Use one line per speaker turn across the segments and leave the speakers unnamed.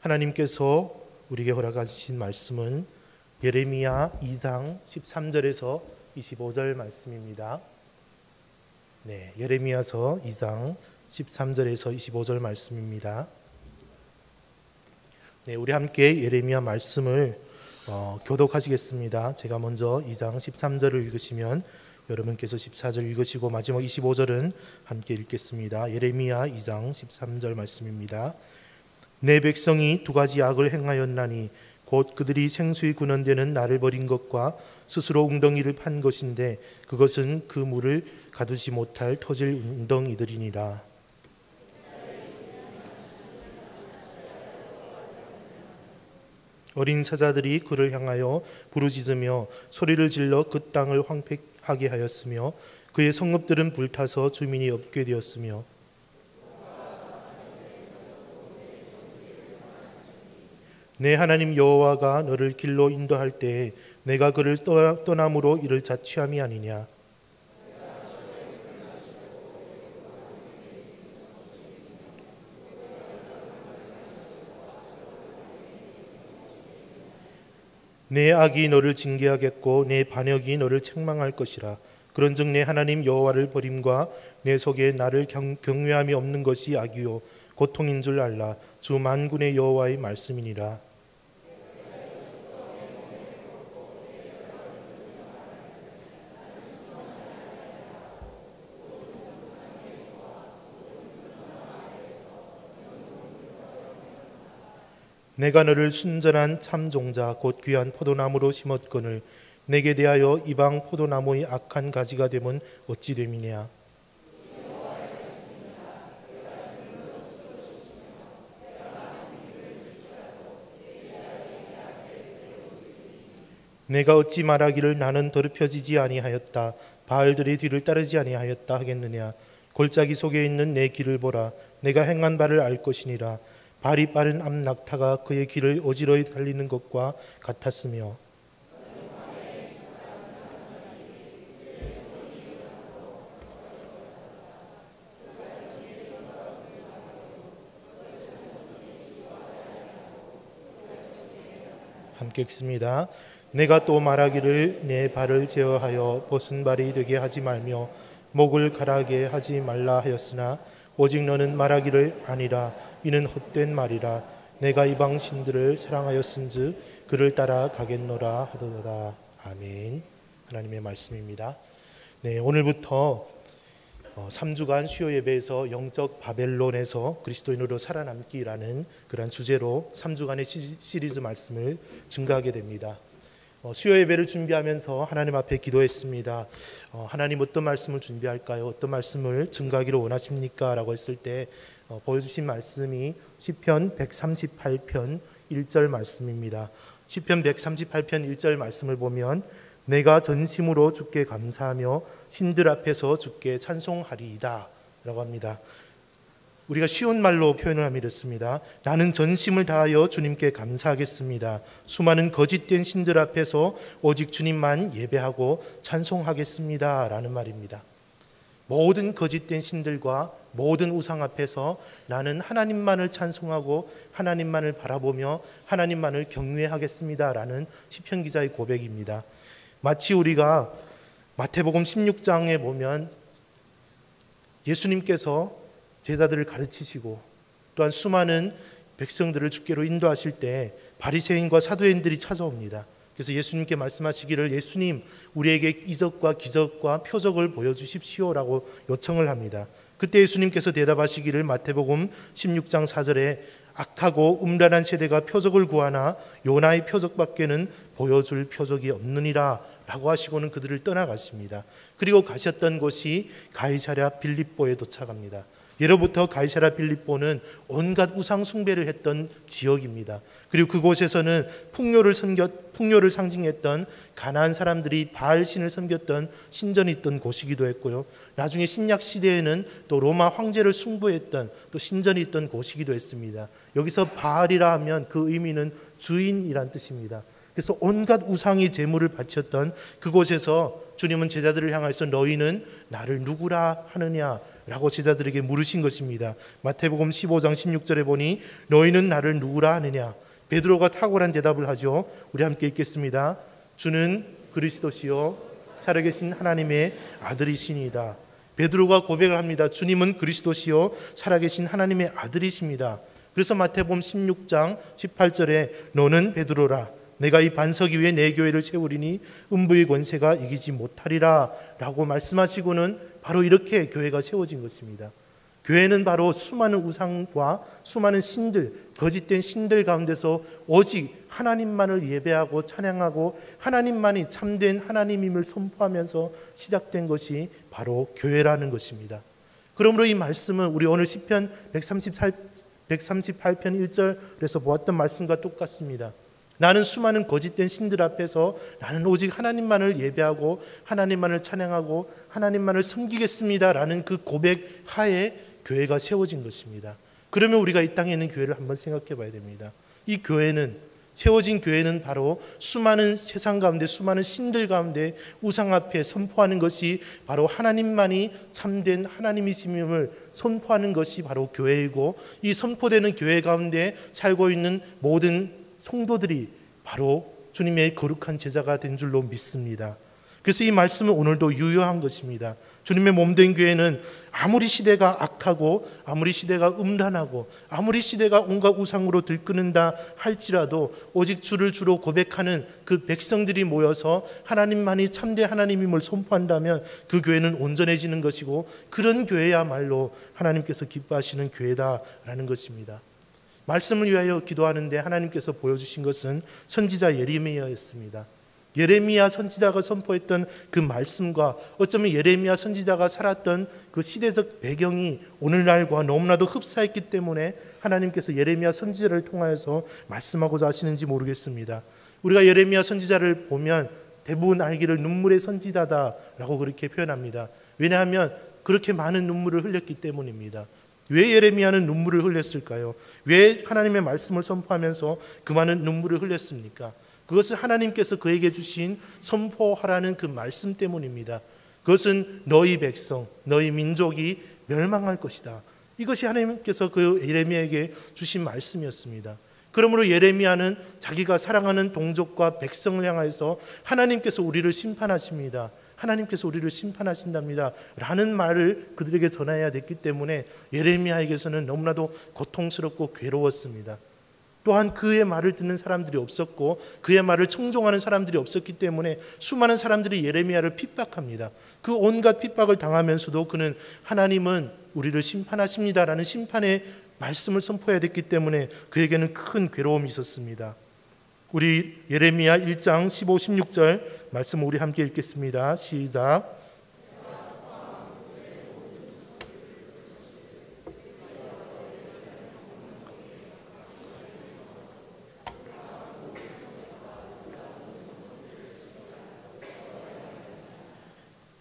하나님께서 우리에게 허락하신 말씀은 예레미야 2장 13절에서 25절 말씀입니다. 네, 예레미야서 2장 13절에서 25절 말씀입니다. 네, 우리 함께 예레미야 말씀을 교독하시겠습니다. 제가 먼저 2장 13절을 읽으시면 여러분께서 14절 읽으시고 마지막 25절은 함께 읽겠습니다. 예레미야 2장 13절 말씀입니다. 내 백성이 두 가지 악을 행하였나니 곧 그들이 생수의 근원되는 나를 버린 것과 스스로 웅덩이를 판 것인데 그것은 그 물을 가두지 못할 터질 웅덩이들이니라. 어린 사자들이 그를 향하여 부르짖으며 소리를 질러 그 땅을 황폐하게 하였으며 그의 성읍들은 불타서 주민이 없게 되었으며 내 하나님 여호와가 너를 길로 인도할 때에 내가 그를 떠남으로 이를 자취함이 아니냐. 내 악이 너를 징계하겠고 내 반역이 너를 책망할 것이라. 그런즉 내 하나님 여호와를 버림과 내 속에 나를 경외함이 없는 것이 악이요 고통인 줄 알라. 주 만군의 여호와의 말씀이니라. 내가 너를 순전한 참종자 곧 귀한 포도나무로 심었거늘 내게 대하여 이방 포도나무의 악한 가지가 되면 어찌 됨이냐. 내가 어찌 말하기를 나는 더럽혀지지 아니하였다 바알들의 뒤를 따르지 아니하였다 하겠느냐. 골짜기 속에 있는 내 길을 보라. 내가 행한 바를 알 것이니라. 발이 빠른 암낙타가 그의 길을 어지러이 달리는 것과 같았으며 함께 읽습니다. 내가 또 말하기를 내 발을 제어하여 벗은 발이 되게 하지 말며 목을 가라게 하지 말라 하였으나 오직 너는 말하기를 아니라 이는 헛된 말이라. 내가 이방 신들을 사랑하였은즉 그를 따라 가겠노라 하도다. 아멘. 하나님의 말씀입니다. 네, 오늘부터 3주간 수요 예배에서 영적 바벨론에서 그리스도인으로 살아남기라는 그런 주제로 3주간의 시리즈 말씀을 증거하게 됩니다. 수요 예배를 준비하면서 하나님 앞에 기도했습니다. 하나님 어떤 말씀을 준비할까요? 어떤 말씀을 증거하기를 원하십니까? 라고 했을 때 보여주신 말씀이 시편 138편 1절 말씀입니다. 시편 138편 1절 말씀을 보면 내가 전심으로 주께 감사하며 신들 앞에서 주께 찬송하리이다 라고 합니다. 우리가 쉬운 말로 표현을 하면 이렇습니다. 나는 전심을 다하여 주님께 감사하겠습니다. 수많은 거짓된 신들 앞에서 오직 주님만 예배하고 찬송하겠습니다 라는 말입니다. 모든 거짓된 신들과 모든 우상 앞에서 나는 하나님만을 찬송하고 하나님만을 바라보며 하나님만을 경외하겠습니다 라는 시편 기자의 고백입니다. 마치 우리가 마태복음 16장에 보면 예수님께서 제자들을 가르치시고 또한 수많은 백성들을 주께로 인도하실 때 바리새인과 사두개인들이 찾아옵니다. 그래서 예수님께 말씀하시기를 예수님 우리에게 이적과 기적과 표적을 보여주십시오라고 요청을 합니다. 그때 예수님께서 대답하시기를 마태복음 16장 4절에 악하고 음란한 세대가 표적을 구하나 요나의 표적밖에는 보여줄 표적이 없느니라 라고 하시고는 그들을 떠나가십니다. 그리고 가셨던 곳이 가이사랴 빌립보에 도착합니다. 예로부터 가이사랴 빌립보는 온갖 우상 숭배를 했던 지역입니다. 그리고 그곳에서는 풍요를 상징했던 가나안 사람들이 바알신을 섬겼던 신전이 있던 곳이기도 했고요. 나중에 신약 시대에는 또 로마 황제를 숭배했던 또 신전이 있던 곳이기도 했습니다. 여기서 바알이라 하면 그 의미는 주인이란 뜻입니다. 그래서 온갖 우상의 제물을 바쳤던 그곳에서 주님은 제자들을 향해서 너희는 나를 누구라 하느냐 라고 제자들에게 물으신 것입니다. 마태복음 15장 16절에 보니 너희는 나를 누구라 하느냐? 베드로가 탁월한 대답을 하죠. 우리 함께 읽겠습니다. 주는 그리스도시요 살아계신 하나님의 아들이시니이다. 베드로가 고백을 합니다. 주님은 그리스도시요 살아계신 하나님의 아들이십니다. 그래서 마태복음 16장 18절에 너는 베드로라 내가 이 반석 위에 내 교회를 세우리니 음부의 권세가 이기지 못하리라 라고 말씀하시고는 바로 이렇게 교회가 세워진 것입니다. 교회는 바로 수많은 우상과 수많은 신들, 거짓된 신들 가운데서 오직 하나님만을 예배하고 찬양하고 하나님만이 참된 하나님임을 선포하면서 시작된 것이 바로 교회라는 것입니다. 그러므로 이 말씀은 우리 오늘 시편 138편 1절에서 보았던 말씀과 똑같습니다. 나는 수많은 거짓된 신들 앞에서 나는 오직 하나님만을 예배하고 하나님만을 찬양하고 하나님만을 섬기겠습니다 라는 그 고백 하에 교회가 세워진 것입니다. 그러면 우리가 이 땅에 있는 교회를 한번 생각해 봐야 됩니다. 이 교회는, 세워진 교회는 바로 수많은 세상 가운데 수많은 신들 가운데 우상 앞에 선포하는 것이 바로 하나님만이 참된 하나님이심을 선포하는 것이 바로 교회이고, 이 선포되는 교회 가운데 살고 있는 모든 성도들이 바로 주님의 거룩한 제자가 된 줄로 믿습니다. 그래서 이 말씀은 오늘도 유효한 것입니다. 주님의 몸된 교회는 아무리 시대가 악하고 아무리 시대가 음란하고 아무리 시대가 온갖 우상으로 들끓는다 할지라도 오직 주를 주로 고백하는 그 백성들이 모여서 하나님만이 참된 하나님임을 선포한다면 그 교회는 온전해지는 것이고, 그런 교회야말로 하나님께서 기뻐하시는 교회다라는 것입니다. 말씀을 위하여 기도하는데 하나님께서 보여주신 것은 선지자 예레미야였습니다. 예레미야 선지자가 선포했던 그 말씀과 어쩌면 예레미야 선지자가 살았던 그 시대적 배경이 오늘날과 너무나도 흡사했기 때문에 하나님께서 예레미야 선지자를 통하여서 말씀하고자 하시는지 모르겠습니다. 우리가 예레미야 선지자를 보면 대부분 알기를 눈물의 선지자다라고 그렇게 표현합니다. 왜냐하면 그렇게 많은 눈물을 흘렸기 때문입니다. 왜 예레미야는 눈물을 흘렸을까요? 왜 하나님의 말씀을 선포하면서 그 많은 눈물을 흘렸습니까? 그것은 하나님께서 그에게 주신 선포하라는 그 말씀 때문입니다. 그것은 너희 백성, 너희 민족이 멸망할 것이다. 이것이 하나님께서 그 예레미야에게 주신 말씀이었습니다. 그러므로 예레미야는 자기가 사랑하는 동족과 백성을 향해서 하나님께서 우리를 심판하십니다. 하나님께서 우리를 심판하신답니다 라는 말을 그들에게 전해야 됐기 때문에 예레미야에게서는 너무나도 고통스럽고 괴로웠습니다. 또한 그의 말을 듣는 사람들이 없었고 그의 말을 청종하는 사람들이 없었기 때문에 수많은 사람들이 예레미야를 핍박합니다. 그 온갖 핍박을 당하면서도 그는 하나님은 우리를 심판하십니다라는 심판의 말씀을 선포해야 됐기 때문에 그에게는 큰 괴로움이 있었습니다. 우리 예레미야 1장 15, 16절 말씀 우리 함께 읽겠습니다. 시작.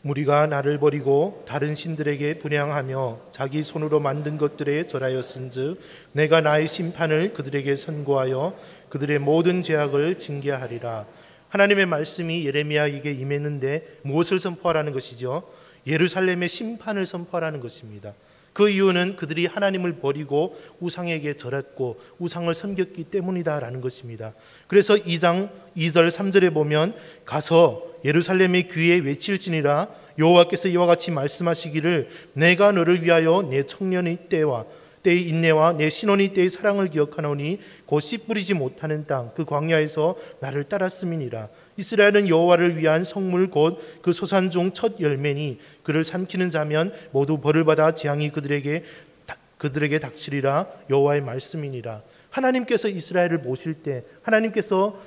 무리가 나를 버리고 다른 신들에게 분향하며 자기 손으로 만든 것들에 절하였은즉 내가 나의 심판을 그들에게 선고하여 그들의 모든 죄악을 징계하리라. 하나님의 말씀이 예레미야에게 임했는데 무엇을 선포하라는 것이죠? 예루살렘의 심판을 선포하라는 것입니다. 그 이유는 그들이 하나님을 버리고 우상에게 절했고 우상을 섬겼기 때문이다라는 것입니다. 그래서 2장 2절 3절에 보면 가서 예루살렘의 귀에 외칠지니라 여호와께서 이와 같이 말씀하시기를 내가 너를 위하여 내 청년의 때와 때의 인내와 내 신혼의 때의 사랑을 기억하노니 곧 씨 뿌리지 못하는 땅 그 광야에서 나를 따랐음이니라. 이스라엘은 여호와를 위한 성물 곧 그 소산 중 첫 열매니 그를 삼키는 자면 모두 벌을 받아 재앙이 그들에게 닥치리라. 여호와의 말씀이니라. 하나님께서 이스라엘을 모실 때, 하나님께서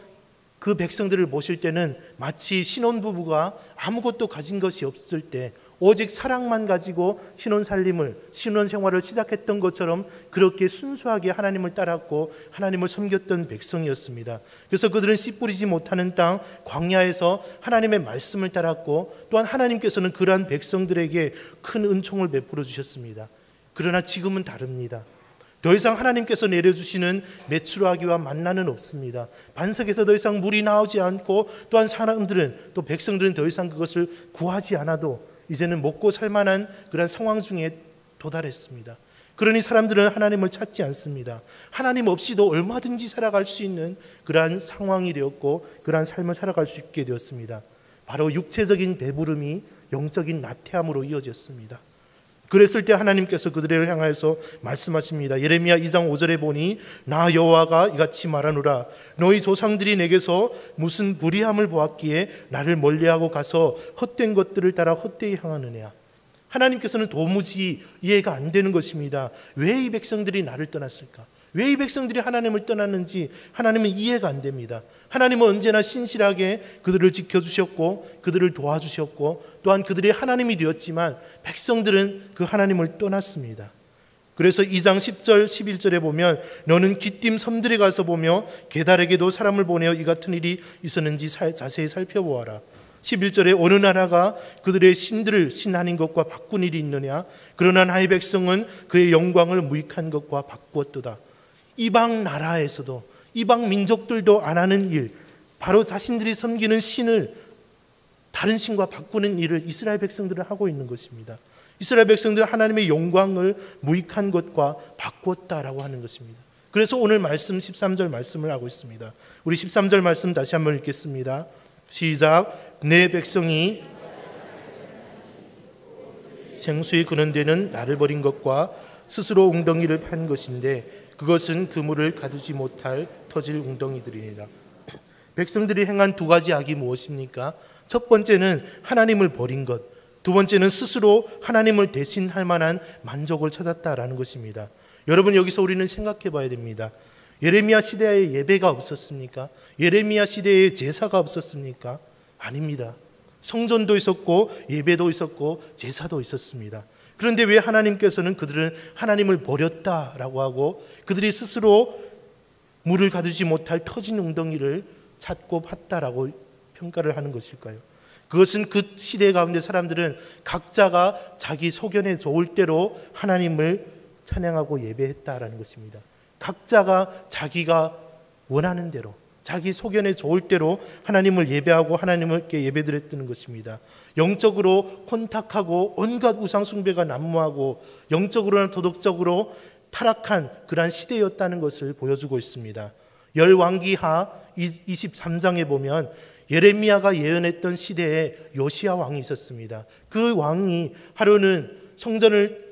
그 백성들을 모실 때는 마치 신혼부부가 아무것도 가진 것이 없을 때 오직 사랑만 가지고 신혼생활을 시작했던 것처럼 그렇게 순수하게 하나님을 따랐고 하나님을 섬겼던 백성이었습니다. 그래서 그들은 씨 뿌리지 못하는 땅 광야에서 하나님의 말씀을 따랐고 또한 하나님께서는 그러한 백성들에게 큰 은총을 베풀어 주셨습니다. 그러나 지금은 다릅니다. 더 이상 하나님께서 내려주시는 메추라기와 만나는 없습니다. 반석에서 더 이상 물이 나오지 않고 또한 사람들은 또 백성들은 더 이상 그것을 구하지 않아도 이제는 먹고 살만한 그런 상황 중에 도달했습니다. 그러니 사람들은 하나님을 찾지 않습니다. 하나님 없이도 얼마든지 살아갈 수 있는 그러한 상황이 되었고 그러한 삶을 살아갈 수 있게 되었습니다. 바로 육체적인 배부름이 영적인 나태함으로 이어졌습니다. 그랬을 때 하나님께서 그들을 향하여서 말씀하십니다. 예레미야 2장 5절에 보니 나 여호와가 이같이 말하노라. 너희 조상들이 내게서 무슨 불의함을 보았기에 나를 멀리하고 가서 헛된 것들을 따라 헛되이 향하느냐. 하나님께서는 도무지 이해가 안 되는 것입니다. 왜 이 백성들이 나를 떠났을까? 왜 이 백성들이 하나님을 떠났는지 하나님은 이해가 안 됩니다. 하나님은 언제나 신실하게 그들을 지켜주셨고 그들을 도와주셨고 또한 그들이 하나님이 되었지만 백성들은 그 하나님을 떠났습니다. 그래서 2장 10절 11절에 보면 너는 기띔 섬들에 가서 보며 게달에게도 사람을 보내어 이 같은 일이 있었는지 자세히 살펴보아라. 11절에 어느 나라가 그들의 신들을 신하는 것과 바꾼 일이 있느냐. 그러나 나의 백성은 그의 영광을 무익한 것과 바꾸었도다. 이방 나라에서도 이방 민족들도 안 하는 일, 바로 자신들이 섬기는 신을 다른 신과 바꾸는 일을 이스라엘 백성들은 하고 있는 것입니다. 이스라엘 백성들은 하나님의 영광을 무익한 것과 바꾸었다라고 하는 것입니다. 그래서 오늘 말씀 13절 말씀을 하고 있습니다. 우리 13절 말씀 다시 한번 읽겠습니다. 시작. 내 백성이 생수에 그는 데는 나를 버린 것과 스스로 웅덩이를 판 것인데 그것은 그물을 가두지 못할 터질 웅덩이들이니라. 백성들이 행한 두 가지 악이 무엇입니까? 첫 번째는 하나님을 버린 것, 두 번째는 스스로 하나님을 대신할 만한 만족을 찾았다라는 것입니다. 여러분, 여기서 우리는 생각해 봐야 됩니다. 예레미야 시대에 예배가 없었습니까? 예레미야 시대에 제사가 없었습니까? 아닙니다. 성전도 있었고 예배도 있었고 제사도 있었습니다. 그런데 왜 하나님께서는 그들은 하나님을 버렸다라고 하고 그들이 스스로 물을 가두지 못할 터진 웅덩이를 찾고 팠다라고 평가를 하는 것일까요? 그것은 그 시대 가운데 사람들은 각자가 자기 소견에 좋을 대로 하나님을 찬양하고 예배했다라는 것입니다. 각자가 자기가 원하는 대로 자기 소견에 좋을 대로 하나님을 예배하고 하나님께 예배드렸다는 것입니다. 영적으로 혼탁하고 온갖 우상 숭배가 난무하고 영적으로나 도덕적으로 타락한 그러한 시대였다는 것을 보여주고 있습니다. 열왕기하 23장에 보면 예레미야가 예언했던 시대에 요시야 왕이 있었습니다. 그 왕이 하루는 성전을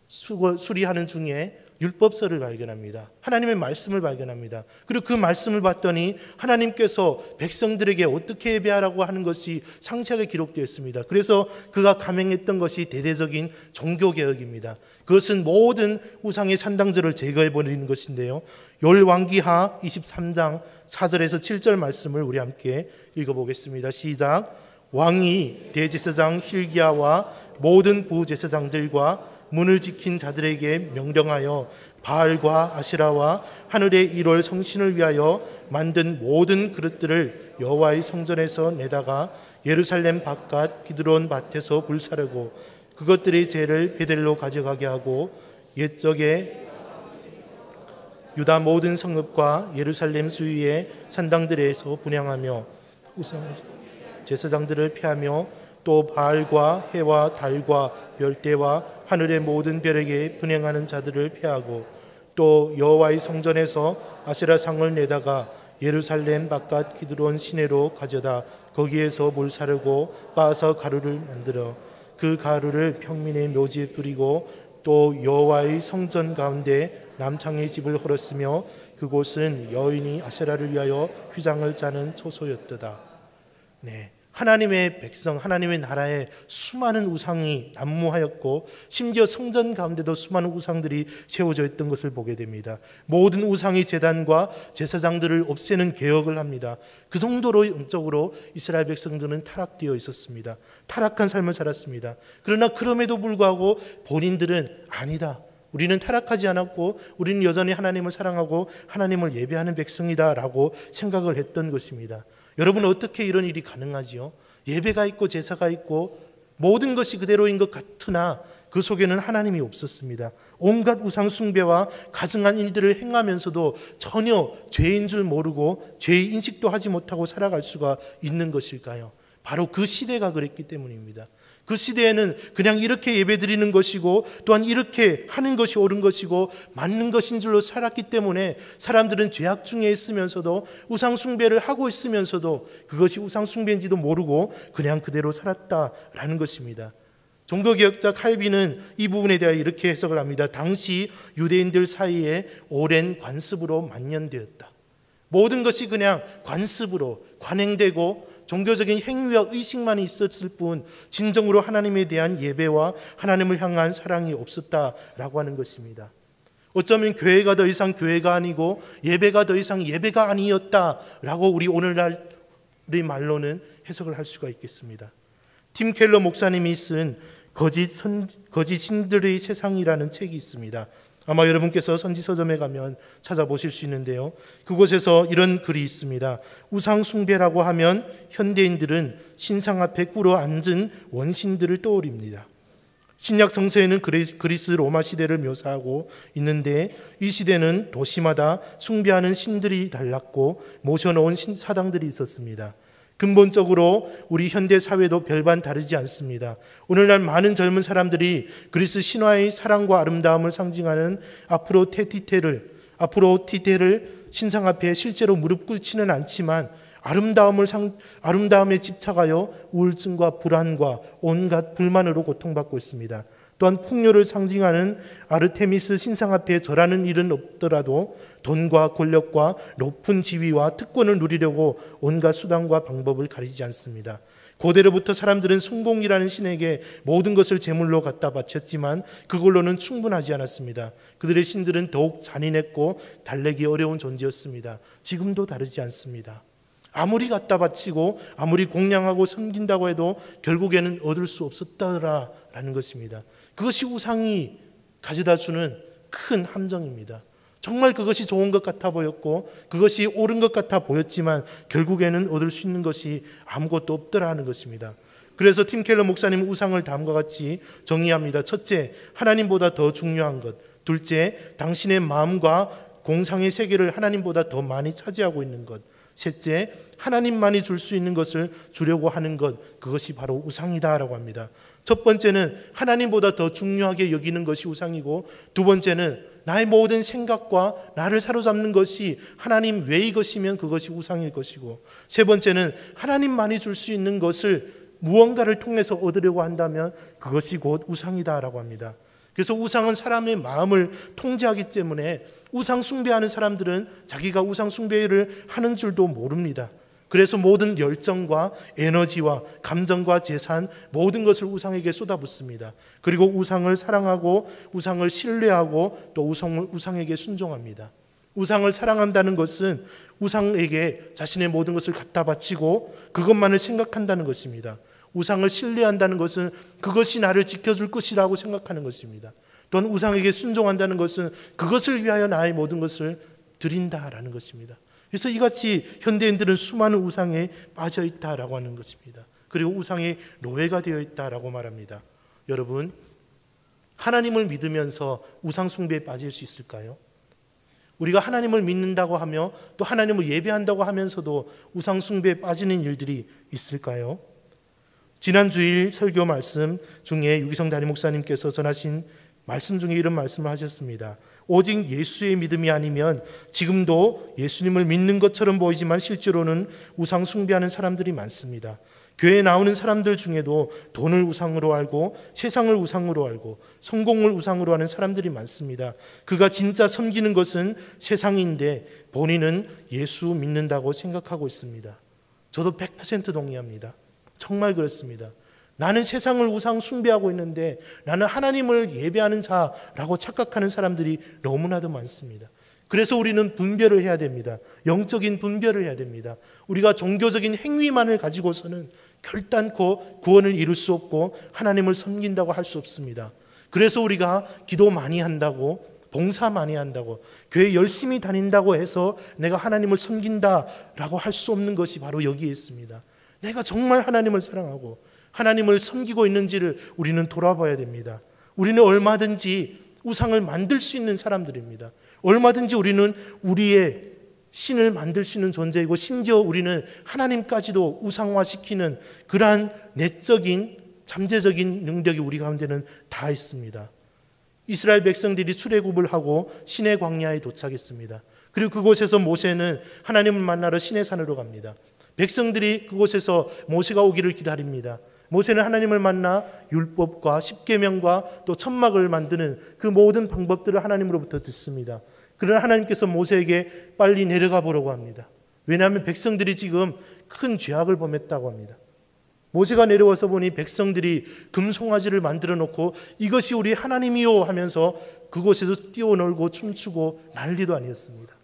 수리하는 중에 율법서를 발견합니다. 하나님의 말씀을 발견합니다. 그리고 그 말씀을 봤더니 하나님께서 백성들에게 어떻게 예배하라고 하는 것이 상세하게 기록되어 있습니다. 그래서 그가 감행했던 것이 대대적인 종교개혁입니다. 그것은 모든 우상의 산당들을 제거해버리는 것인데요. 열왕기하 23장 4절에서 7절 말씀을 우리 함께 읽어보겠습니다. 시작. 왕이 대제사장 hil기야와 모든 부제사장들과 문을 지킨 자들에게 명령하여 바알과 아시라와 하늘의 1월 성신을 위하여 만든 모든 그릇들을 여호와의 성전에서 내다가 예루살렘 바깥 기드론 밭에서 불사르고 그것들의 죄를 베델로 가져가게 하고 옛적에 유다 모든 성읍과 예루살렘 수위의 산당들에서 분향하며 우상 제사장들을 피하며 또 바알과 해와 달과 별대와 하늘의 모든 별에게 분향하는 자들을 피하고 또 여호와의 성전에서 아세라상을 내다가 예루살렘 바깥 기드론 시내로 가져다 거기에서 물 사르고 빻아서 가루를 만들어 그 가루를 평민의 묘지에 뿌리고 또 여호와의 성전 가운데 남창의 집을 헐었으며 그곳은 여인이 아세라를 위하여 휘장을 짜는 초소였도다. 네. 하나님의 백성, 하나님의 나라에 수많은 우상이 난무하였고 심지어 성전 가운데도 수많은 우상들이 세워져 있던 것을 보게 됩니다. 모든 우상의 제단과 제사장들을 없애는 개혁을 합니다. 그 정도로 영적으로 이스라엘 백성들은 타락되어 있었습니다. 타락한 삶을 살았습니다. 그러나 그럼에도 불구하고 본인들은 아니다. 우리는 타락하지 않았고 우리는 여전히 하나님을 사랑하고 하나님을 예배하는 백성이다라고 생각을 했던 것입니다. 여러분, 어떻게 이런 일이 가능하지요? 예배가 있고 제사가 있고 모든 것이 그대로인 것 같으나 그 속에는 하나님이 없었습니다. 온갖 우상 숭배와 가증한 일들을 행하면서도 전혀 죄인 줄 모르고 죄의 인식도 하지 못하고 살아갈 수가 있는 것일까요? 바로 그 시대가 그랬기 때문입니다. 그 시대에는 그냥 이렇게 예배드리는 것이고 또한 이렇게 하는 것이 옳은 것이고 맞는 것인 줄로 살았기 때문에 사람들은 죄악 중에 있으면서도 우상 숭배를 하고 있으면서도 그것이 우상 숭배인지도 모르고 그냥 그대로 살았다라는 것입니다. 종교개혁자 칼빈은 이 부분에 대해 이렇게 해석을 합니다. 당시 유대인들 사이에 오랜 관습으로 만연되었다. 모든 것이 그냥 관습으로 관행되고 종교적인 행위와 의식만 있었을 뿐 진정으로 하나님에 대한 예배와 하나님을 향한 사랑이 없었다라고 하는 것입니다. 어쩌면 교회가 더 이상 교회가 아니고 예배가 더 이상 예배가 아니었다라고 우리 오늘날의 말로는 해석을 할 수가 있겠습니다. 팀 켈러 목사님이 쓴 거짓 신들의 세상이라는 책이 있습니다. 아마 여러분께서 선지서점에 가면 찾아보실 수 있는데요. 그곳에서 이런 글이 있습니다. 우상 숭배라고 하면 현대인들은 신상 앞에 꿇어 앉은 원신들을 떠올립니다. 신약 성서에는 그리스 로마 시대를 묘사하고 있는데 이 시대는 도시마다 숭배하는 신들이 달랐고 모셔놓은 사당들이 있었습니다. 근본적으로 우리 현대 사회도 별반 다르지 않습니다. 오늘날 많은 젊은 사람들이 그리스 신화의 사랑과 아름다움을 상징하는 아프로디테를 신상 앞에 실제로 무릎 꿇지는 않지만 아름다움에 집착하여 우울증과 불안과 온갖 불만으로 고통받고 있습니다. 또한 풍요를 상징하는 아르테미스 신상 앞에 절하는 일은 없더라도 돈과 권력과 높은 지위와 특권을 누리려고 온갖 수단과 방법을 가리지 않습니다. 고대로부터 사람들은 성공이라는 신에게 모든 것을 제물로 갖다 바쳤지만 그걸로는 충분하지 않았습니다. 그들의 신들은 더욱 잔인했고 달래기 어려운 존재였습니다. 지금도 다르지 않습니다. 아무리 갖다 바치고 아무리 공양하고 섬긴다고 해도 결국에는 얻을 수 없었다라는 것입니다. 그것이 우상이 가져다 주는 큰 함정입니다. 정말 그것이 좋은 것 같아 보였고 그것이 옳은 것 같아 보였지만 결국에는 얻을 수 있는 것이 아무것도 없더라는 것입니다. 그래서 팀 켈러 목사님은 우상을 다음과 같이 정의합니다. 첫째, 하나님보다 더 중요한 것. 둘째, 당신의 마음과 공상의 세계를 하나님보다 더 많이 차지하고 있는 것. 셋째, 하나님만이 줄 수 있는 것을 주려고 하는 것, 그것이 바로 우상이다라고 합니다. 첫 번째는 하나님보다 더 중요하게 여기는 것이 우상이고, 두 번째는 나의 모든 생각과 나를 사로잡는 것이 하나님 외의 것이면 그것이 우상일 것이고, 세 번째는 하나님만이 줄 수 있는 것을 무언가를 통해서 얻으려고 한다면 그것이 곧 우상이다라고 합니다. 그래서 우상은 사람의 마음을 통제하기 때문에 우상 숭배하는 사람들은 자기가 우상 숭배를 하는 줄도 모릅니다. 그래서 모든 열정과 에너지와 감정과 재산 모든 것을 우상에게 쏟아붓습니다. 그리고 우상을 사랑하고 우상을 신뢰하고 또 우상에게 순종합니다. 우상을 사랑한다는 것은 우상에게 자신의 모든 것을 갖다 바치고 그것만을 생각한다는 것입니다. 우상을 신뢰한다는 것은 그것이 나를 지켜줄 것이라고 생각하는 것입니다. 또한 우상에게 순종한다는 것은 그것을 위하여 나의 모든 것을 드린다라는 것입니다. 그래서 이같이 현대인들은 수많은 우상에 빠져 있다라고 하는 것입니다. 그리고 우상의 노예가 되어 있다라고 말합니다. 여러분, 하나님을 믿으면서 우상 숭배에 빠질 수 있을까요? 우리가 하나님을 믿는다고 하며 또 하나님을 예배한다고 하면서도 우상 숭배에 빠지는 일들이 있을까요? 지난 주일 설교 말씀 중에 유기성 담임 목사님께서 전하신 말씀 중에 이런 말씀을 하셨습니다. 오직 예수의 믿음이 아니면 지금도 예수님을 믿는 것처럼 보이지만 실제로는 우상 숭배하는 사람들이 많습니다. 교회에 나오는 사람들 중에도 돈을 우상으로 알고 세상을 우상으로 알고 성공을 우상으로 하는 사람들이 많습니다. 그가 진짜 섬기는 것은 세상인데 본인은 예수 믿는다고 생각하고 있습니다. 저도 100% 동의합니다. 정말 그렇습니다. 나는 세상을 우상 숭배하고 있는데 나는 하나님을 예배하는 자라고 착각하는 사람들이 너무나도 많습니다. 그래서 우리는 분별을 해야 됩니다. 영적인 분별을 해야 됩니다. 우리가 종교적인 행위만을 가지고서는 결단코 구원을 이룰 수 없고 하나님을 섬긴다고 할 수 없습니다. 그래서 우리가 기도 많이 한다고 봉사 많이 한다고 교회 열심히 다닌다고 해서 내가 하나님을 섬긴다라고 할 수 없는 것이 바로 여기에 있습니다. 내가 정말 하나님을 사랑하고 하나님을 섬기고 있는지를 우리는 돌아봐야 됩니다. 우리는 얼마든지 우상을 만들 수 있는 사람들입니다. 얼마든지 우리는 우리의 신을 만들 수 있는 존재이고 심지어 우리는 하나님까지도 우상화시키는 그러한 내적인 잠재적인 능력이 우리 가운데는 다 있습니다. 이스라엘 백성들이 출애굽을 하고 시내 광야에 도착했습니다. 그리고 그곳에서 모세는 하나님을 만나러 시내산으로 갑니다. 백성들이 그곳에서 모세가 오기를 기다립니다. 모세는 하나님을 만나 율법과 십계명과 또 천막을 만드는 그 모든 방법들을 하나님으로부터 듣습니다. 그러나 하나님께서 모세에게 빨리 내려가 보라고 합니다. 왜냐하면 백성들이 지금 큰 죄악을 범했다고 합니다. 모세가 내려와서 보니 백성들이 금송아지를 만들어 놓고 이것이 우리 하나님이요 하면서 그곳에서 뛰어놀고 춤추고 난리도 아니었습니다.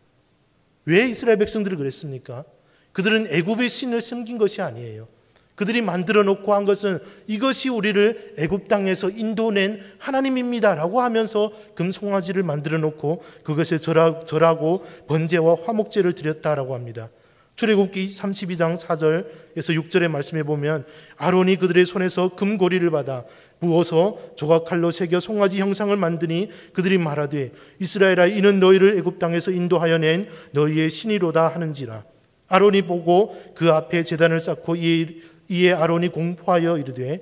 왜 이스라엘 백성들이 그랬습니까? 그들은 애굽의 신을 섬긴 것이 아니에요. 그들이 만들어 놓고 한 것은 이것이 우리를 애굽 땅에서 인도낸 하나님입니다 라고 하면서 금송아지를 만들어 놓고 그것에 절하고 번제와 화목제를 드렸다라고 합니다. 출애굽기 32장 4절에서 6절의 말씀에 보면 아론이 그들의 손에서 금고리를 받아 부어서 조각칼로 새겨 송아지 형상을 만드니 그들이 말하되 이스라엘아 이는 너희를 애굽 땅에서 인도하여 낸 너희의 신이로다 하는지라. 아론이 보고 그 앞에 제단을 쌓고 이에 아론이 공포하여 이르되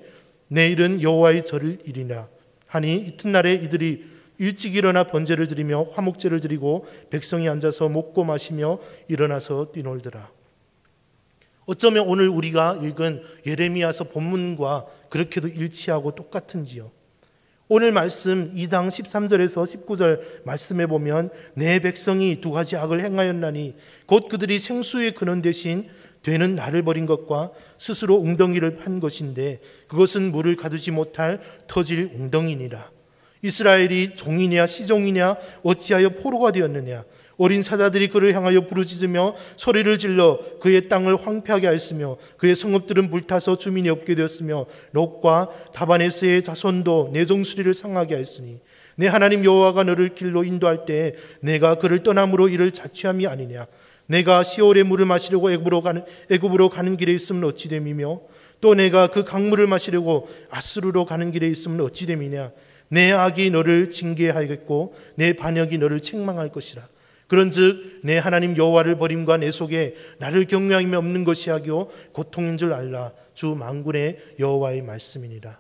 내일은 여호와의 절일 일이라 하니 이튿날에 이들이 일찍 일어나 번제를 드리며 화목제를 드리고 백성이 앉아서 먹고 마시며 일어나서 뛰놀더라. 어쩌면 오늘 우리가 읽은 예레미야서 본문과 그렇게도 일치하고 똑같은지요. 오늘 말씀 2장 13절에서 19절 말씀에 보면 내 백성이 두 가지 악을 행하였나니 곧 그들이 생수의 근원 대신 되는 나를 버린 것과 스스로 웅덩이를 판 것인데 그것은 물을 가두지 못할 터질 웅덩이니라. 이스라엘이 종이냐 시종이냐 어찌하여 포로가 되었느냐. 어린 사자들이 그를 향하여 부르짖으며 소리를 질러 그의 땅을 황폐하게 하였으며 그의 성읍들은 불타서 주민이 없게 되었으며 롯과 다바네스의 자손도 내 정수리를 상하게 하였으니 내 하나님 여호와가 너를 길로 인도할 때 내가 그를 떠남으로 이를 자취함이 아니냐. 내가 시올의 물을 마시려고 애굽으로 가는 길에 있으면 어찌 됨이며 또 내가 그 강물을 마시려고 아스루로 가는 길에 있으면 어찌 됨이냐. 내 악이 너를 징계하겠고 내 반역이 너를 책망할 것이라. 그런즉 내 하나님 여호와를 버림과 내 속에 나를 경외함이 없는 것이 하기요 고통인 줄 알라. 주 만군의 여호와의 말씀이니라.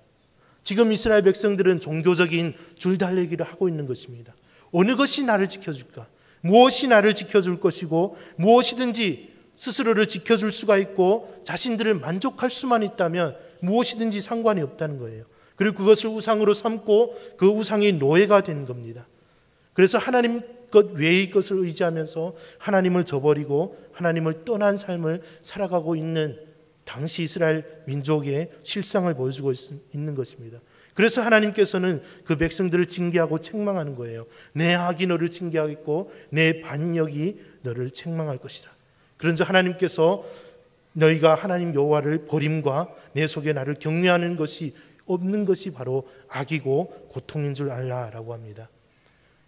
지금 이스라엘 백성들은 종교적인 줄달리기를 하고 있는 것입니다. 어느 것이 나를 지켜줄까? 무엇이 나를 지켜줄 것이고 무엇이든지 스스로를 지켜줄 수가 있고 자신들을 만족할 수만 있다면 무엇이든지 상관이 없다는 거예요. 그리고 그것을 우상으로 삼고 그 우상이 노예가 된 겁니다. 그래서 하나님 것 외의 것을 의지하면서 하나님을 저버리고 하나님을 떠난 삶을 살아가고 있는 당시 이스라엘 민족의 실상을 보여주고 있는 것입니다. 그래서 하나님께서는 그 백성들을 징계하고 책망하는 거예요. 내 악이 너를 징계하겠고 내 반역이 너를 책망할 것이다. 그런즉 하나님께서 너희가 하나님 여호와를 버림과 내 속에 나를 경외하는 것이 없는 것이 바로 악이고 고통인 줄 알라라고 합니다.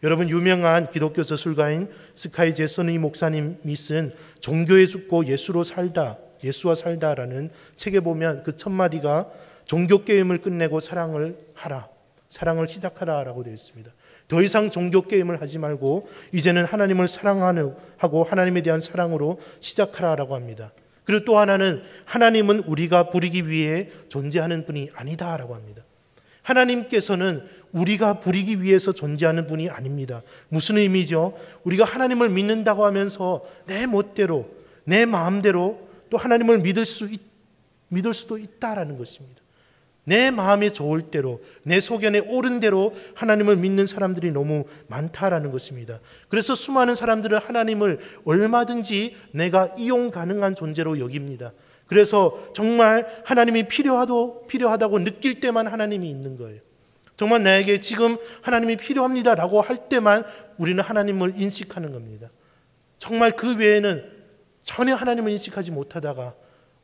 여러분, 유명한 기독교 저술가인 스카이 제서니 목사님이 쓴 종교에 죽고 예수와 살다라는 책에 보면 그 첫 마디가 종교 게임을 끝내고 사랑을 하라, 사랑을 시작하라라고 되어 있습니다. 더 이상 종교 게임을 하지 말고 이제는 하나님을 사랑하고 하나님에 대한 사랑으로 시작하라라고 합니다. 그리고 또 하나는 하나님은 우리가 부리기 위해 존재하는 분이 아니다라고 합니다. 하나님께서는 우리가 부리기 위해서 존재하는 분이 아닙니다. 무슨 의미죠? 우리가 하나님을 믿는다고 하면서 내 멋대로 내 마음대로 또 하나님을 믿을 수도 있다라는 것입니다. 내 마음에 좋을 대로 내 소견에 옳은 대로 하나님을 믿는 사람들이 너무 많다라는 것입니다. 그래서 수많은 사람들은 하나님을 얼마든지 내가 이용 가능한 존재로 여깁니다. 그래서 정말 하나님이 필요하다고 느낄 때만 하나님이 있는 거예요. 정말 나에게 지금 하나님이 필요합니다라고 할 때만 우리는 하나님을 인식하는 겁니다. 정말 그 외에는 전혀 하나님을 인식하지 못하다가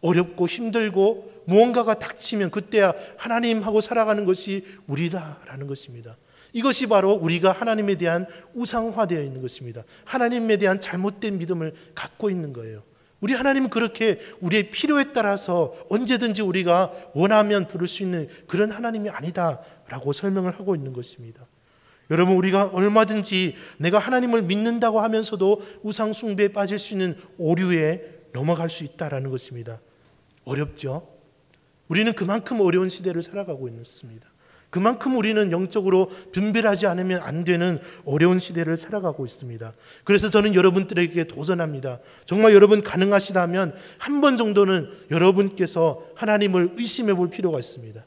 어렵고 힘들고 무언가가 닥치면 그때야 하나님하고 살아가는 것이 우리다라는 것입니다. 이것이 바로 우리가 하나님에 대한 우상화되어 있는 것입니다. 하나님에 대한 잘못된 믿음을 갖고 있는 거예요. 우리 하나님은 그렇게 우리의 필요에 따라서 언제든지 우리가 원하면 부를 수 있는 그런 하나님이 아니다라고 설명을 하고 있는 것입니다. 여러분, 우리가 얼마든지 내가 하나님을 믿는다고 하면서도 우상 숭배에 빠질 수 있는 오류에 넘어갈 수 있다라는 것입니다. 어렵죠? 우리는 그만큼 어려운 시대를 살아가고 있습니다. 그만큼 우리는 영적으로 분별하지 않으면 안 되는 어려운 시대를 살아가고 있습니다. 그래서 저는 여러분들에게 도전합니다. 정말 여러분 가능하시다면 한 번 정도는 여러분께서 하나님을 의심해 볼 필요가 있습니다.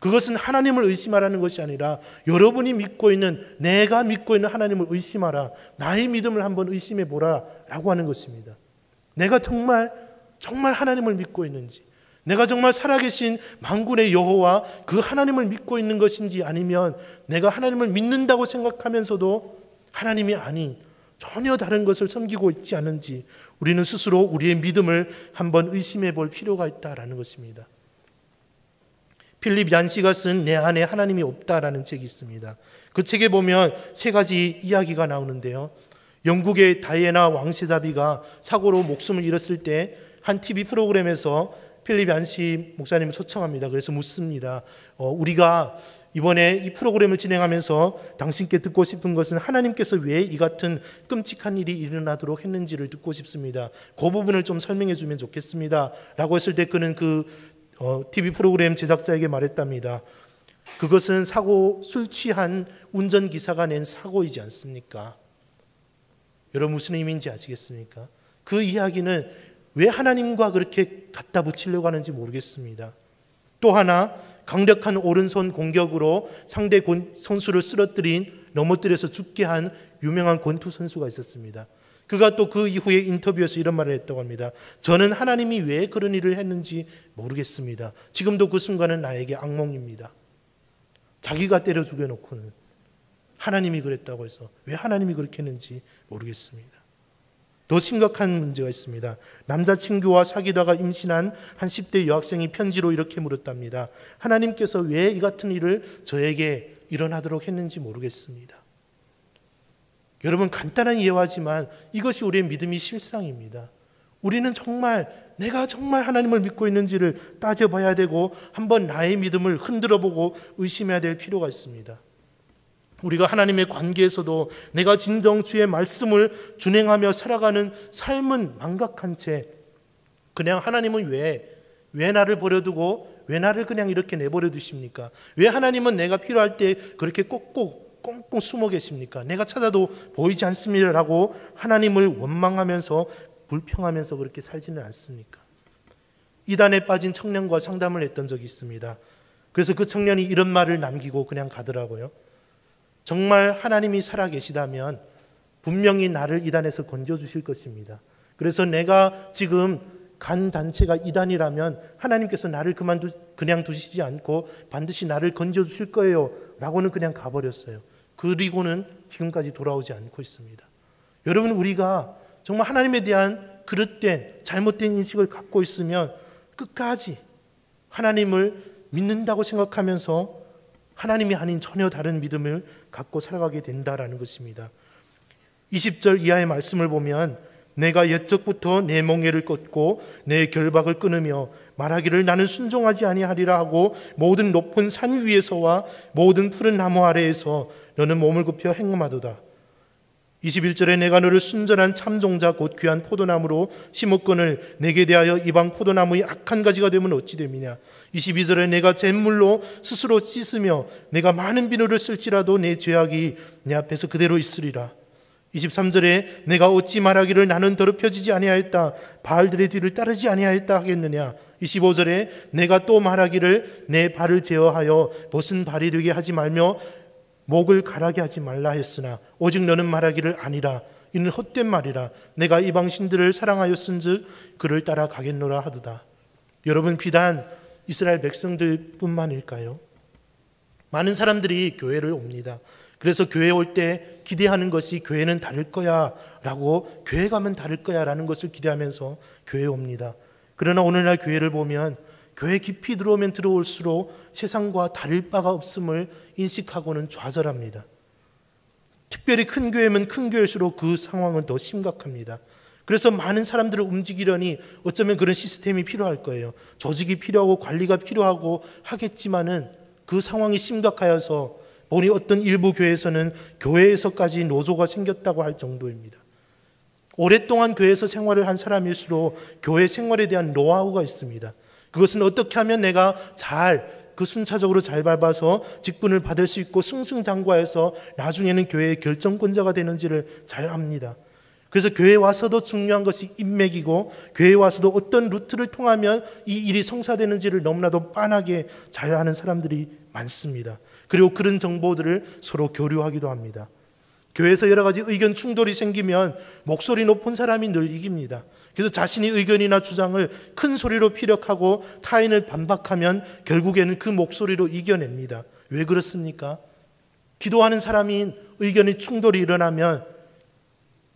그것은 하나님을 의심하라는 것이 아니라 여러분이 믿고 있는, 내가 믿고 있는 하나님을 의심하라. 나의 믿음을 한번 의심해 보라 라고 하는 것입니다. 내가 정말 하나님을 믿고 있는지, 내가 정말 살아계신 만군의 여호와 그 하나님을 믿고 있는 것인지, 아니면 내가 하나님을 믿는다고 생각하면서도 하나님이 아닌 전혀 다른 것을 섬기고 있지 않은지 우리는 스스로 우리의 믿음을 한번 의심해 볼 필요가 있다라는 것입니다. 필립 얀시가 쓴 내 안에 하나님이 없다라는 책이 있습니다. 그 책에 보면 세 가지 이야기가 나오는데요. 영국의 다이애나 왕세자비가 사고로 목숨을 잃었을 때 한 TV 프로그램에서 필립 얀시 목사님을 초청합니다. 그래서 묻습니다. 우리가 이번에 이 프로그램을 진행하면서 당신께 듣고 싶은 것은 하나님께서 왜 이 같은 끔찍한 일이 일어나도록 했는지를 듣고 싶습니다. 그 부분을 좀 설명해 주면 좋겠습니다 라고 했을 때 그는 그 TV 프로그램 제작자에게 말했답니다. 그것은 술 취한 운전기사가 낸 사고이지 않습니까? 여러분, 무슨 의미인지 아시겠습니까? 그 이야기는 왜 하나님과 그렇게 갖다 붙이려고 하는지 모르겠습니다. 또 하나, 강력한 오른손 공격으로 상대 선수를 넘어뜨려서 죽게 한 유명한 권투 선수가 있었습니다. 그가 또 그 이후에 인터뷰에서 이런 말을 했다고 합니다. 저는 하나님이 왜 그런 일을 했는지 모르겠습니다. 지금도 그 순간은 나에게 악몽입니다. 자기가 때려 죽여놓고는 하나님이 그랬다고 해서 왜 하나님이 그렇게 했는지 모르겠습니다. 더 심각한 문제가 있습니다. 남자친구와 사귀다가 임신한 한 10대 여학생이 편지로 이렇게 물었답니다. 하나님께서 왜 이 같은 일을 저에게 일어나도록 했는지 모르겠습니다. 여러분, 간단한 예화지만 이것이 우리의 믿음의 실상입니다. 우리는 내가 정말 하나님을 믿고 있는지를 따져봐야 되고 한번 나의 믿음을 흔들어보고 의심해야 될 필요가 있습니다. 우리가 하나님의 관계에서도 내가 진정 주의 말씀을 준행하며 살아가는 삶은 망각한 채 그냥 하나님은 왜 나를 버려두고 왜 나를 그냥 이렇게 내버려 두십니까? 왜 하나님은 내가 필요할 때 그렇게 꽁꽁 숨어 계십니까? 내가 찾아도 보이지 않습니다 라고 하나님을 원망하면서 불평하면서 그렇게 살지는 않습니까? 이단에 빠진 청년과 상담을 했던 적이 있습니다. 그래서 그 청년이 이런 말을 남기고 그냥 가더라고요. 정말 하나님이 살아계시다면 분명히 나를 이단에서 건져주실 것입니다. 그래서 내가 지금 간 단체가 이단이라면 하나님께서 나를 그냥 두시지 않고 반드시 나를 건져주실 거예요 라고는 그냥 가버렸어요. 그리고는 지금까지 돌아오지 않고 있습니다. 여러분, 우리가 정말 하나님에 대한 그릇된 잘못된 인식을 갖고 있으면 끝까지 하나님을 믿는다고 생각하면서 하나님이 아닌 전혀 다른 믿음을 갖고 살아가게 된다라는 것입니다. 20절 이하의 말씀을 보면 내가 옛적부터 내 멍에를 꺾고 내 결박을 끊으며 말하기를 나는 순종하지 아니하리라 하고 모든 높은 산 위에서와 모든 푸른 나무 아래에서 너는 몸을 굽혀 행음하도다. 21절에 내가 너를 순전한 참종자 곧 귀한 포도나무로 심었거늘 내게 대하여 이방 포도나무의 악한 가지가 되면 어찌 됨이냐. 22절에 내가 잿물로 스스로 씻으며 내가 많은 비누를 쓸지라도 내 죄악이 내 앞에서 그대로 있으리라. 23절에 내가 어찌 말하기를 나는 더럽혀지지 아니하였다 바알들의 뒤를 따르지 아니하였다 하겠느냐. 25절에 내가 또 말하기를 내 발을 제어하여 벗은 발이 되게 하지 말며 목을 가라게 하지 말라 했으나 오직 너는 말하기를 아니라 이는 헛된 말이라 내가 이방 신들을 사랑하였은즉 그를 따라 가겠노라 하도다. 여러분, 비단 이스라엘 백성들 뿐만일까요? 많은 사람들이 교회를 옵니다. 그래서 교회 올 때 기대하는 것이 교회는 다를 거야 라고, 교회 가면 다를 거야 라는 것을 기대하면서 교회에 옵니다. 그러나 오늘날 교회를 보면 교회 깊이 들어오면 들어올수록 세상과 다를 바가 없음을 인식하고는 좌절합니다. 특별히 큰 교회면 큰 교회일수록 그 상황은 더 심각합니다. 그래서 많은 사람들을 움직이려니 어쩌면 그런 시스템이 필요할 거예요. 조직이 필요하고 관리가 필요하고 하겠지만은 그 상황이 심각하여서 보니 어떤 일부 교회에서는 교회에서까지 노조가 생겼다고 할 정도입니다. 오랫동안 교회에서 생활을 한 사람일수록 교회 생활에 대한 노하우가 있습니다. 그것은 어떻게 하면 내가 순차적으로 잘 밟아서 직분을 받을 수 있고 승승장구해서 나중에는 교회의 결정권자가 되는지를 잘 압니다. 그래서 교회에 와서도 중요한 것이 인맥이고, 교회에 와서도 어떤 루트를 통하면 이 일이 성사되는지를 너무나도 빤하게 잘 아는 사람들이 많습니다. 그리고 그런 정보들을 서로 교류하기도 합니다. 교회에서 여러 가지 의견 충돌이 생기면 목소리 높은 사람이 늘 이깁니다. 그래서 자신의 의견이나 주장을 큰 소리로 피력하고 타인을 반박하면 결국에는 그 목소리로 이겨냅니다. 왜 그렇습니까? 기도하는 사람인 의견의 충돌이 일어나면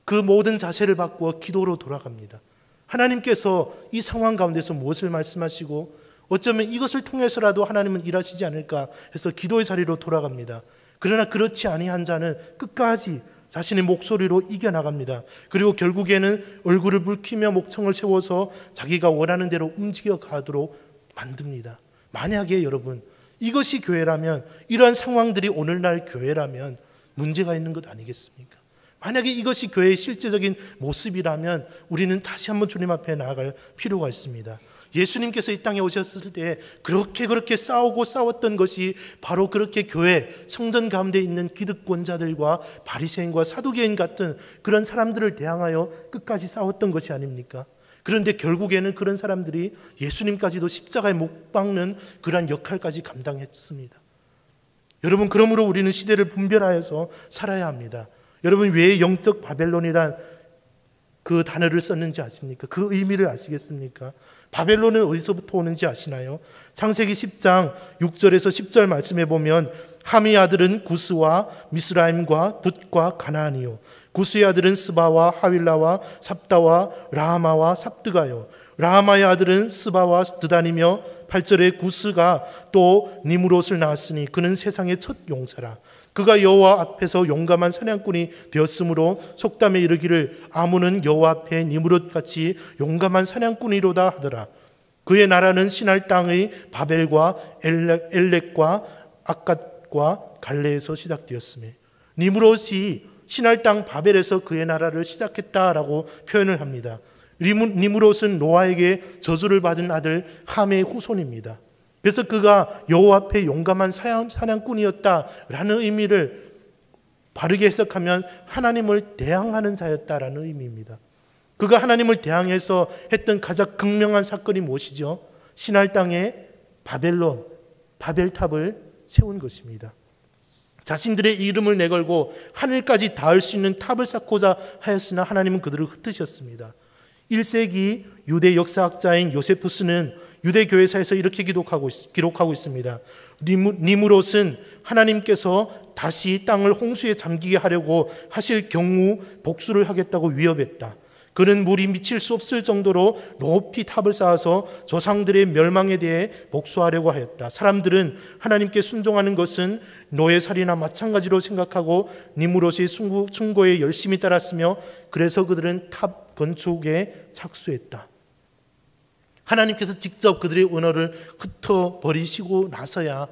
그 모든 자세를 바꾸어 기도로 돌아갑니다. 하나님께서 이 상황 가운데서 무엇을 말씀하시고 어쩌면 이것을 통해서라도 하나님은 일하시지 않을까 해서 기도의 자리로 돌아갑니다. 그러나 그렇지 아니한 자는 끝까지 자신의 목소리로 이겨나갑니다. 그리고 결국에는 얼굴을 붉히며 목청을 세워서 자기가 원하는 대로 움직여 가도록 만듭니다. 만약에 여러분, 이것이 교회라면, 이러한 상황들이 오늘날 교회라면 문제가 있는 것 아니겠습니까? 만약에 이것이 교회의 실제적인 모습이라면 우리는 다시 한번 주님 앞에 나아갈 필요가 있습니다. 예수님께서 이 땅에 오셨을 때 그렇게 싸웠던 것이 바로 그렇게 교회 성전 가운데 있는 기득권자들과 바리새인과 사두개인 같은 그런 사람들을 대항하여 끝까지 싸웠던 것이 아닙니까? 그런데 결국에는 그런 사람들이 예수님까지도 십자가에 못 박는 그러한 역할까지 감당했습니다. 여러분, 그러므로 우리는 시대를 분별하여서 살아야 합니다. 여러분, 왜 영적 바벨론이란 그 단어를 썼는지 아십니까? 그 의미를 아시겠습니까? 바벨론은 어디서부터 오는지 아시나요? 창세기 10장 6절에서 10절 말씀해 보면 함의 아들은 구스와 미스라임과 붓과 가나안이요, 구스의 아들은 스바와 하윌라와 삽다와 라하마와 삽드가요, 라하마의 아들은 스바와 드단이며 8절에 구스가 또 니무롯을 낳았으니 그는 세상의 첫 용사라. 그가 여호와 앞에서 용감한 사냥꾼이 되었으므로 속담에 이르기를 아문은 여호와 앞에 니무롯같이 용감한 사냥꾼이로다 하더라. 그의 나라는 시날 땅의 바벨과 엘렉과 아갓과 갈레에서 시작되었으며, 니무롯이 시날 땅 바벨에서 그의 나라를 시작했다라고 표현을 합니다. 니무롯은 노아에게 저주를 받은 아들 함의 후손입니다. 그래서 그가 여호와 앞에 용감한 사냥꾼이었다라는 의미를 바르게 해석하면 하나님을 대항하는 자였다라는 의미입니다. 그가 하나님을 대항해서 했던 가장 극명한 사건이 무엇이죠? 시날 땅에 바벨탑을 세운 것입니다. 자신들의 이름을 내걸고 하늘까지 닿을 수 있는 탑을 쌓고자 하였으나 하나님은 그들을 흩으셨습니다. 1세기 유대 역사학자인 요세푸스는 유대 교회사에서 이렇게 기록하고 있습니다. 니무롯은 하나님께서 다시 땅을 홍수에 잠기게 하려고 하실 경우 복수를 하겠다고 위협했다. 그는 물이 미칠 수 없을 정도로 높이 탑을 쌓아서 조상들의 멸망에 대해 복수하려고 하였다. 사람들은 하나님께 순종하는 것은 노예살이나 마찬가지로 생각하고 니무롯의 충고에 열심히 따랐으며 그래서 그들은 탑 건축에 착수했다. 하나님께서 직접 그들의 언어를 흩어버리시고 나서야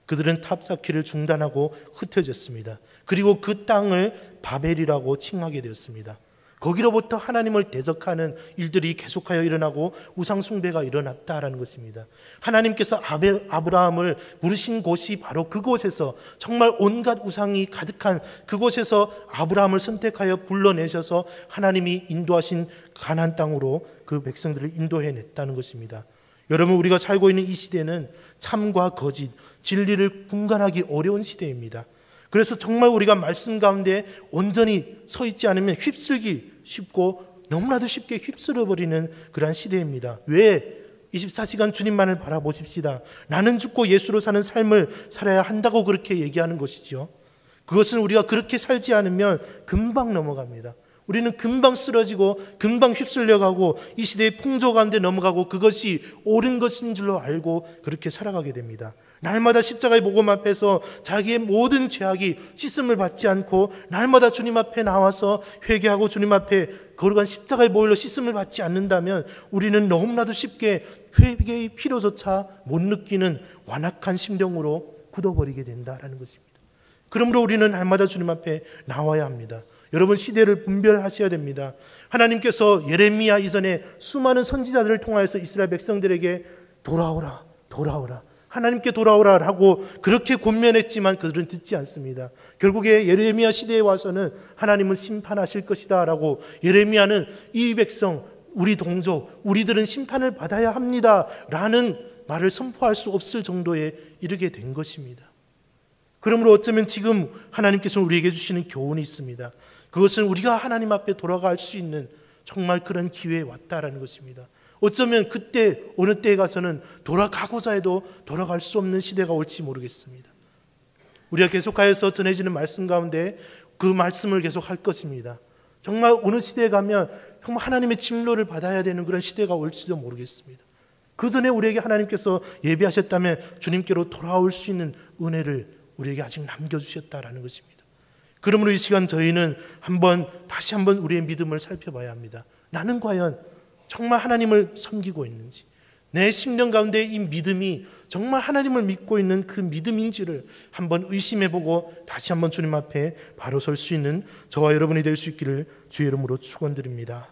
그들은 탑 쌓기를 중단하고 흩어졌습니다. 그리고 그 땅을 바벨이라고 칭하게 되었습니다. 거기로부터 하나님을 대적하는 일들이 계속하여 일어나고 우상 숭배가 일어났다라는 것입니다. 하나님께서 아브라함을 부르신 곳이 바로 그곳에서, 정말 온갖 우상이 가득한 그곳에서 아브라함을 선택하여 불러내셔서 하나님이 인도하신 가나안 땅으로 그 백성들을 인도해냈다는 것입니다. 여러분, 우리가 살고 있는 이 시대는 참과 거짓, 진리를 분간하기 어려운 시대입니다. 그래서 정말 우리가 말씀 가운데 온전히 서 있지 않으면 휩쓸기 쉽고 너무나도 쉽게 휩쓸어버리는 그러한 시대입니다. 왜? 24시간 주님만을 바라보십시다. 나는 죽고 예수로 사는 삶을 살아야 한다고 그렇게 얘기하는 것이죠. 그것은 우리가 그렇게 살지 않으면 금방 넘어갑니다. 우리는 금방 쓰러지고 금방 휩쓸려가고 이 시대의 풍조 가운데 넘어가고 그것이 옳은 것인 줄로 알고 그렇게 살아가게 됩니다. 날마다 십자가의 복음 앞에서 자기의 모든 죄악이 씻음을 받지 않고 날마다 주님 앞에 나와서 회개하고 주님 앞에 거룩한 십자가의 보혈로 씻음을 받지 않는다면 우리는 너무나도 쉽게 회개의 필요조차 못 느끼는 완악한 심령으로 굳어버리게 된다라는 것입니다. 그러므로 우리는 날마다 주님 앞에 나와야 합니다. 여러분, 시대를 분별하셔야 됩니다. 하나님께서 예레미야 이전에 수많은 선지자들을 통하여서 이스라엘 백성들에게 돌아오라, 돌아오라, 하나님께 돌아오라 라고 그렇게 권면했지만 그들은 듣지 않습니다. 결국에 예레미야 시대에 와서는 하나님은 심판하실 것이다 라고, 예레미야는 이 백성, 우리 동족, 우리들은 심판을 받아야 합니다 라는 말을 선포할 수 없을 정도에 이르게 된 것입니다. 그러므로 어쩌면 지금 하나님께서 우리에게 주시는 교훈이 있습니다. 그것은 우리가 하나님 앞에 돌아갈 수 있는 정말 그런 기회에 왔다라는 것입니다. 어쩌면 그때 어느 때에 가서는 돌아가고자 해도 돌아갈 수 없는 시대가 올지 모르겠습니다. 우리가 계속하여서 전해지는 말씀 가운데 그 말씀을 계속할 것입니다. 정말 어느 시대에 가면 정말 하나님의 진노를 받아야 되는 그런 시대가 올지도 모르겠습니다. 그 전에 우리에게 하나님께서 예비하셨다면 주님께로 돌아올 수 있는 은혜를 우리에게 아직 남겨주셨다라는 것입니다. 그러므로 이 시간 저희는 다시 한번 우리의 믿음을 살펴봐야 합니다. 나는 과연 정말 하나님을 섬기고 있는지, 내 심령 가운데 이 믿음이 정말 하나님을 믿고 있는 그 믿음인지를 한번 의심해보고 다시 한번 주님 앞에 바로 설 수 있는 저와 여러분이 될 수 있기를 주의 이름으로 축원드립니다.